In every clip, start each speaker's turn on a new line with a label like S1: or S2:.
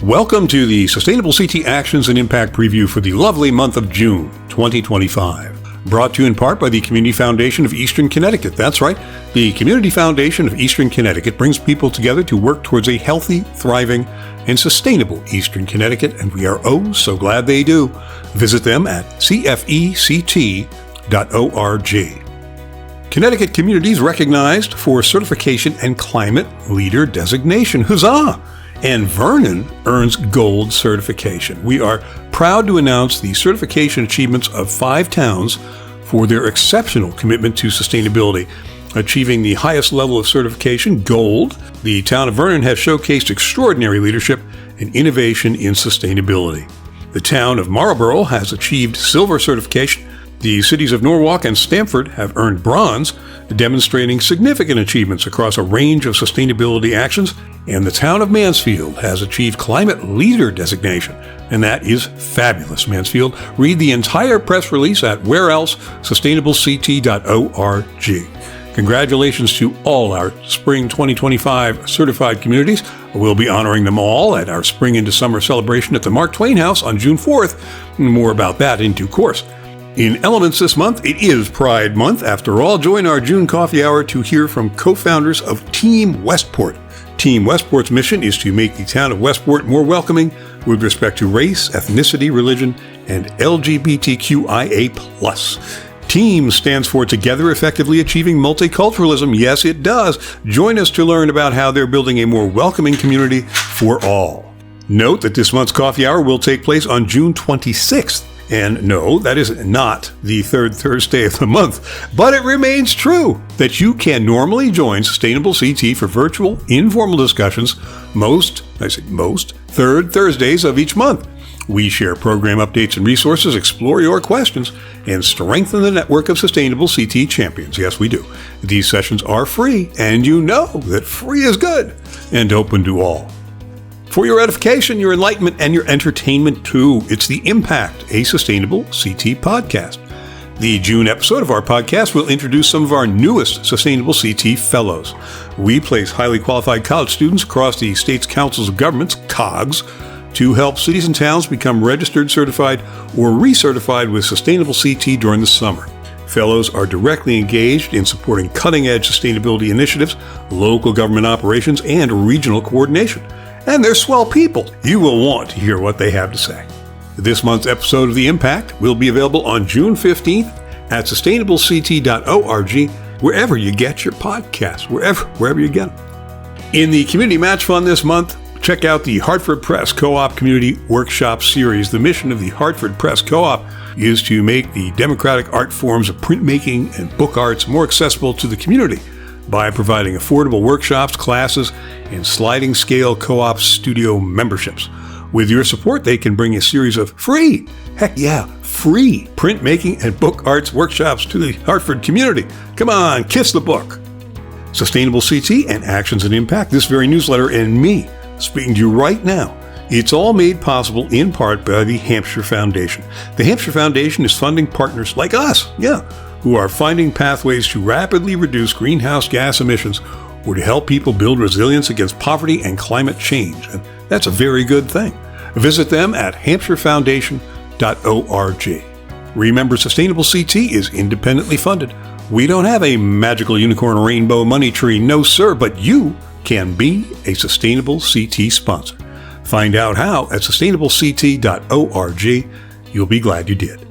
S1: Welcome to the Sustainable CT Actions and Impact Preview for the lovely month of June 2025. Brought to you in part by the Community Foundation of Eastern Connecticut. That's right, the Community Foundation of Eastern Connecticut brings people together to work towards a healthy, thriving, and sustainable Eastern Connecticut, and we are oh so glad they do. Visit them at cfect.org. Connecticut Communities recognized for certification and climate leader designation. Huzzah! And Vernon earns gold certification. We are proud to announce the certification achievements of 5 towns for their exceptional commitment to sustainability. Achieving the highest level of certification, gold, the town of Vernon has showcased extraordinary leadership and innovation in sustainability. The town of Marlborough has achieved silver certification. The cities of Norwalk and Stamford have earned bronze, demonstrating significant achievements across a range of sustainability actions, and the town of Mansfield has achieved climate leader designation, and that is fabulous, Mansfield. Read the entire press release at whereelsesustainablecct.org. Congratulations to all our Spring 2025 certified communities. We'll be honoring them all at our Spring into Summer celebration at the Mark Twain House on June 4th. More about that in due course. In elements this month, it is Pride Month. After all, join our June coffee hour to hear from co-founders of Team Westport. Team Westport's mission is to make the town of Westport more welcoming with respect to race, ethnicity, religion, and LGBTQIA+. TEAM stands for Together Effectively Achieving Multiculturalism. Yes, it does. Join us to learn about how they're building a more welcoming community for all. Note that this month's coffee hour will take place on June 26th. And no, that is not the third Thursday of the month, but it remains true that you can normally join Sustainable CT for virtual, informal discussions most third Thursdays of each month. We share program updates and resources, explore your questions, and strengthen the network of Sustainable CT champions. Yes, we do. These sessions are free, and you know that free is good and open to all. For your edification, your enlightenment, and your entertainment too, it's The Impact, a Sustainable CT podcast. The June episode of our podcast will introduce some of our newest Sustainable CT fellows. We place highly qualified college students across the state's councils of governments, COGS, to help cities and towns become registered, certified, or recertified with Sustainable CT during the summer. Fellows are directly engaged in supporting cutting-edge sustainability initiatives, local government operations, and regional coordination. And they're swell people. You will want to hear what they have to say. This month's episode of The Impact will be available on June 15th at sustainablect.org, wherever you get your podcasts, wherever you get them. In the Community Match Fund this month, check out the Hartford Press Co-op Community Workshop Series. The mission of the Hartford Press Co-op is to make the democratic art forms of printmaking and book arts more accessible to the community by providing affordable workshops, classes, and sliding scale co-op studio memberships. With your support, they can bring a series of free printmaking and book arts workshops to the Hartford community. Come on, kiss the book. Sustainable CT and Actions and Impact, this very newsletter, and me speaking to you right now. It's all made possible in part by the Hampshire Foundation. The Hampshire Foundation is funding partners like us, who are finding pathways to rapidly reduce greenhouse gas emissions or to help people build resilience against poverty and climate change. And that's a very good thing. Visit them at hampshirefoundation.org. Remember, Sustainable CT is independently funded. We don't have a magical unicorn rainbow money tree, no sir, but you can be a Sustainable CT sponsor. Find out how at sustainablect.org. You'll be glad you did.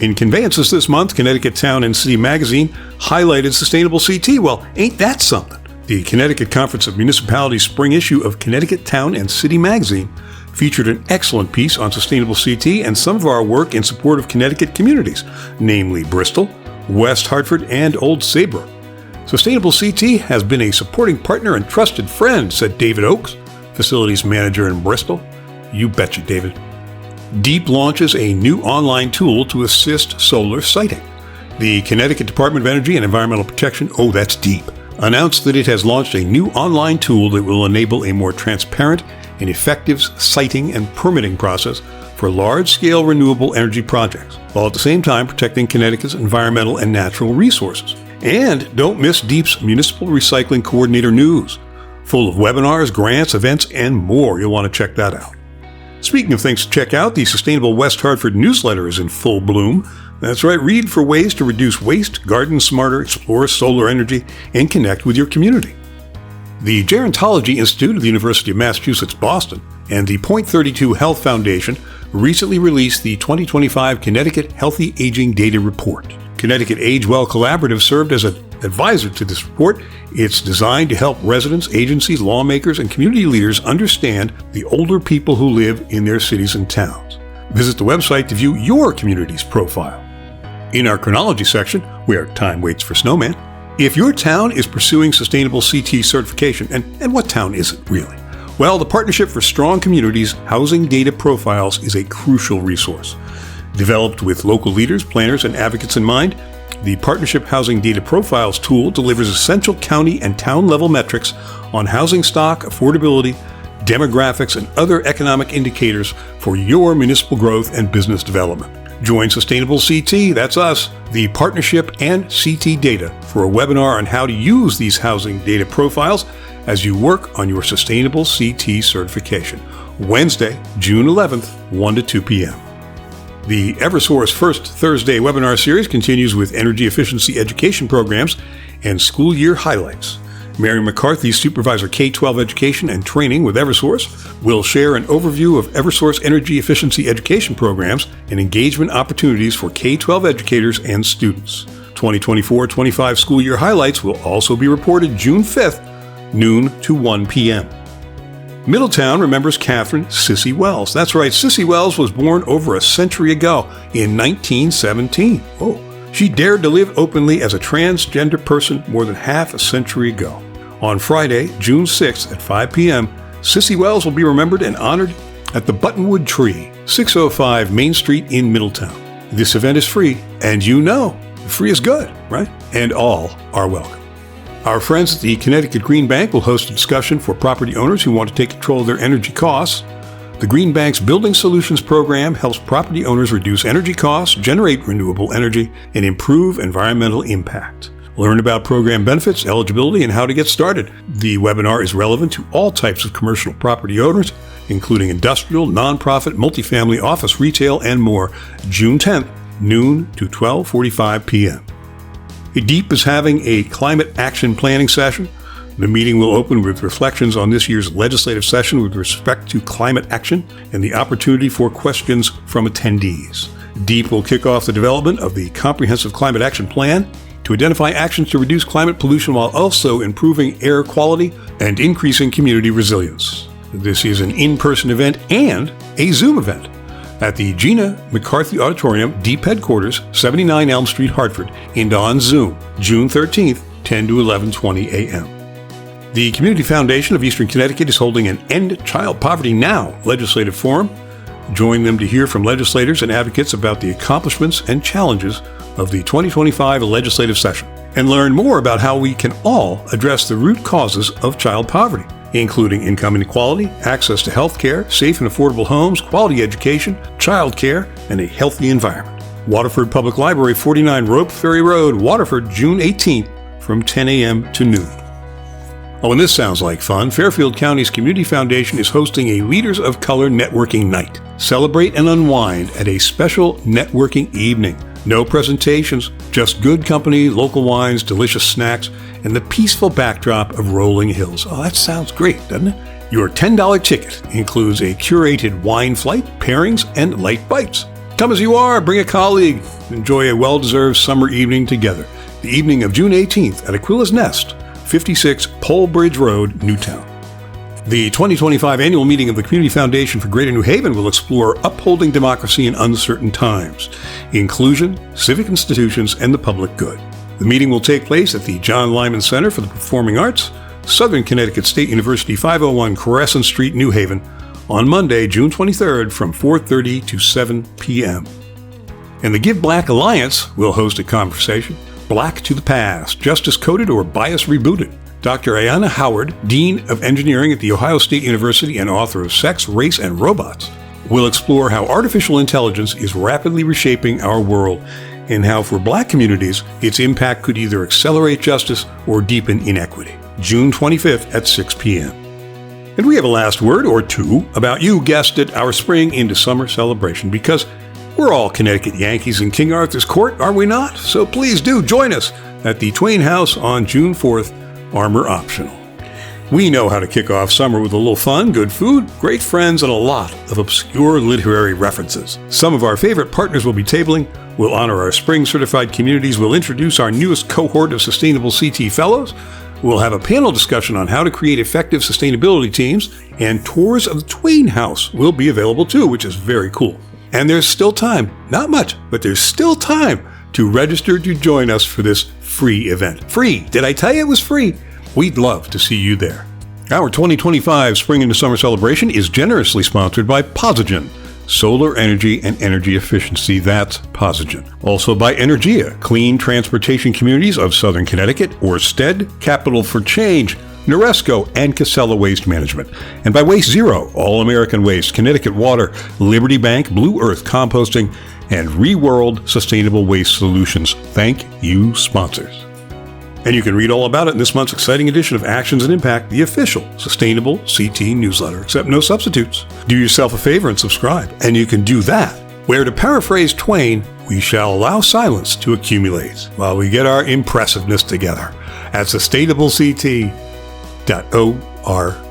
S1: In conveyances this month, Connecticut Town and City Magazine highlighted Sustainable CT. Well, ain't that something? The Connecticut Conference of Municipalities spring issue of Connecticut Town and City Magazine featured an excellent piece on Sustainable CT and some of our work in support of Connecticut communities, namely Bristol, West Hartford, and Old Saybrook. Sustainable CT has been a supporting partner and trusted friend, said David Oakes, Facilities Manager in Bristol. You betcha, David. DEEP launches a new online tool to assist solar siting. The Connecticut Department of Energy and Environmental Protection, that's DEEP, announced that it has launched a new online tool that will enable a more transparent and effective siting and permitting process for large-scale renewable energy projects, while at the same time protecting Connecticut's environmental and natural resources. And don't miss DEEP's Municipal Recycling Coordinator News, full of webinars, grants, events, and more. You'll want to check that out. Speaking of things to check out, the Sustainable West Hartford newsletter is in full bloom. That's right, read for ways to reduce waste, garden smarter, explore solar energy, and connect with your community. The Gerontology Institute of the University of Massachusetts, Boston, and the Point32 Health Foundation recently released the 2025 Connecticut Healthy Aging Data Report. Connecticut Age Well Collaborative served as an advisor to this report. It's designed to help residents, agencies, lawmakers, and community leaders understand the older people who live in their cities and towns. Visit the website to view your community's profile. In our chronology section, where time waits for snowman, if your town is pursuing sustainable CT certification, and what town isn't really? Well, the Partnership for Strong Communities Housing Data Profiles is a crucial resource. Developed with local leaders, planners, and advocates in mind, the Partnership Housing Data Profiles tool delivers essential county and town-level metrics on housing stock, affordability, demographics, and other economic indicators for your municipal growth and business development. Join Sustainable CT, that's us, the Partnership and CT Data, for a webinar on how to use these housing data profiles as you work on your Sustainable CT certification. Wednesday, June 11th, 1 to 2 p.m. The Eversource First Thursday webinar series continues with energy efficiency education programs and school year highlights. Mary McCarthy, Supervisor K-12 Education and Training with Eversource, will share an overview of Eversource energy efficiency education programs and engagement opportunities for K-12 educators and students. 2024-25 school year highlights will also be reported June 5th, noon to 1 p.m. Middletown remembers Catherine Sissy Wells. That's right, Sissy Wells was born over a century ago in 1917. She dared to live openly as a transgender person more than half a century ago. On Friday, June 6th at 5 p.m., Sissy Wells will be remembered and honored at the Buttonwood Tree, 605 Main Street in Middletown. This event is free, and free is good, right? And all are welcome. Our friends at the Connecticut Green Bank will host a discussion for property owners who want to take control of their energy costs. The Green Bank's Building Solutions program helps property owners reduce energy costs, generate renewable energy, and improve environmental impact. Learn about program benefits, eligibility, and how to get started. The webinar is relevant to all types of commercial property owners, including industrial, nonprofit, multifamily, office, retail, and more. June 10th, noon to 12:45 p.m. DEEP is having a climate action planning session. The meeting will open with reflections on this year's legislative session with respect to climate action and the opportunity for questions from attendees. DEEP will kick off the development of the Comprehensive Climate Action Plan to identify actions to reduce climate pollution while also improving air quality and increasing community resilience. This is an in-person event and a Zoom event at the Gina McCarthy Auditorium, DEEP Headquarters, 79 Elm Street, Hartford, and on Zoom, June 13th, 10 to 11:20 a.m. The Community Foundation of Eastern Connecticut is holding an End Child Poverty Now legislative forum. Join them to hear from legislators and advocates about the accomplishments and challenges of the 2025 legislative session, and learn more about how we can all address the root causes of child poverty, including income inequality, access to health care, safe and affordable homes, quality education, child care, and a healthy environment. Waterford Public Library, 49 Rope Ferry Road, Waterford, June 18th from 10 a.m. to noon. Oh, and this sounds like fun. Fairfield County's Community Foundation is hosting a Leaders of Color Networking Night. Celebrate and unwind at a special networking evening. No presentations, just good company, local wines, delicious snacks, and the peaceful backdrop of rolling hills. Oh, that sounds great, doesn't it? Your $10 ticket includes a curated wine flight, pairings, and light bites. Come as you are, bring a colleague, enjoy a well-deserved summer evening together. The evening of June 18th at Aquila's Nest, 56 Pole Bridge Road, Newtown. The 2025 annual meeting of the Community Foundation for Greater New Haven will explore upholding democracy in uncertain times, inclusion, civic institutions, and the public good. The meeting will take place at the John Lyman Center for the Performing Arts, Southern Connecticut State University, 501 Crescent Street, New Haven, on Monday, June 23rd from 4:30 to 7 p.m. And the Give Black Alliance will host a conversation, Black to the Past, Justice Coded or Bias Rebooted. Dr. Ayanna Howard, Dean of Engineering at The Ohio State University and author of Sex, Race, and Robots, will explore how artificial intelligence is rapidly reshaping our world and how for Black communities, its impact could either accelerate justice or deepen inequity. June 25th at 6 p.m. And we have a last word or two about, you guessed it, our Spring into Summer celebration, because we're all Connecticut Yankees in King Arthur's Court, are we not? So please do join us at the Twain House on June 4th, armor optional. We know how to kick off summer with a little fun, good food, great friends, and a lot of obscure literary references. Some of our favorite partners will be tabling. We'll honor our spring certified communities. We'll introduce our newest cohort of Sustainable CT Fellows. We'll have a panel discussion on how to create effective sustainability teams, and tours of the Twain House will be available too, which is very cool. And there's still time, not much, but there's still time to register to join us for this free event. Free! Did I tell you it was free? We'd love to see you there. Our 2025 Spring into Summer celebration is generously sponsored by Posigen, solar energy and energy efficiency. That's Posigen. Also by Energia, clean transportation communities of Southern Connecticut, Orsted, Capital for Change, Noresco, and Casella Waste Management. And by Waste Zero, All American Waste, Connecticut Water, Liberty Bank, Blue Earth Composting, and ReWorld Sustainable Waste Solutions. Thank you, sponsors. And you can read all about it in this month's exciting edition of Actions and Impact, the official Sustainable CT newsletter, except no substitutes. Do yourself a favor and subscribe, and you can do that, where, to paraphrase Twain, we shall allow silence to accumulate while we get our impressiveness together at sustainableCT.org.